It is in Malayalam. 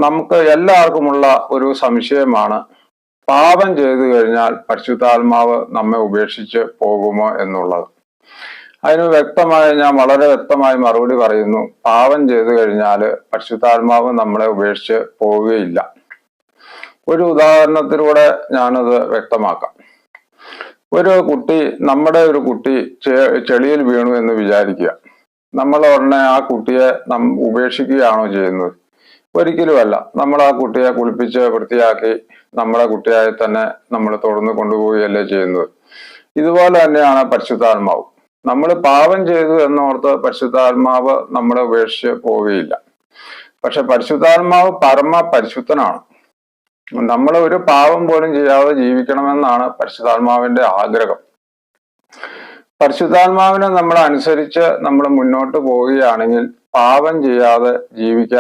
നമുക്ക് എല്ലാവർക്കുമുള്ള ഒരു സംശയമാണ്, പാപം ചെയ്തു കഴിഞ്ഞാൽ പരിശുദ്ധാത്മാവ് നമ്മെ ഉപേക്ഷിച്ച് പോകുമോ എന്നുള്ളത്. അതിന് ഞാൻ വളരെ വ്യക്തമായി മറുപടി പറയുന്നു. പാപം ചെയ്തു കഴിഞ്ഞാൽ പരിശുദ്ധാത്മാവ് നമ്മളെ ഉപേക്ഷിച്ച് പോവുകയില്ല. ഒരു ഉദാഹരണത്തിലൂടെ ഞാനത് വ്യക്തമാക്കാം. നമ്മുടെ ഒരു കുട്ടി ചെളിയിൽ വീണു എന്ന് വിചാരിക്കുക. നമ്മൾ ഉടനെ ആ കുട്ടിയെ ഉപേക്ഷിക്കുകയാണോ ചെയ്യുന്നത്? ഒരിക്കലുമല്ല. നമ്മൾ ആ കുട്ടിയെ കുളിപ്പിച്ച് വൃത്തിയാക്കി നമ്മുടെ കുട്ടിയായി തന്നെ നമ്മൾ തുടർന്ന് കൊണ്ടുപോവുകയല്ലേ ചെയ്യുന്നത്. ഇതുപോലെ തന്നെയാണ് പരിശുദ്ധാത്മാവ്. നമ്മൾ പാപം ചെയ്തു എന്നോർത്ത് പരിശുദ്ധാത്മാവ് നമ്മളെ ഉപേക്ഷിച്ച് പോവുകയില്ല. പക്ഷെ പരിശുദ്ധാത്മാവ് പരമ പരിശുദ്ധനാണ്. നമ്മൾ ഒരു പാപം പോലും ചെയ്യാതെ ജീവിക്കണമെന്നാണ് പരിശുദ്ധാത്മാവിന്റെ ആഗ്രഹം. പരിശുദ്ധാത്മാവിനെ നമ്മൾ അനുസരിച്ച് നമ്മൾ മുന്നോട്ട് പോവുകയാണെങ്കിൽ പാപം ചെയ്യാതെ ജീവിക്കാൻ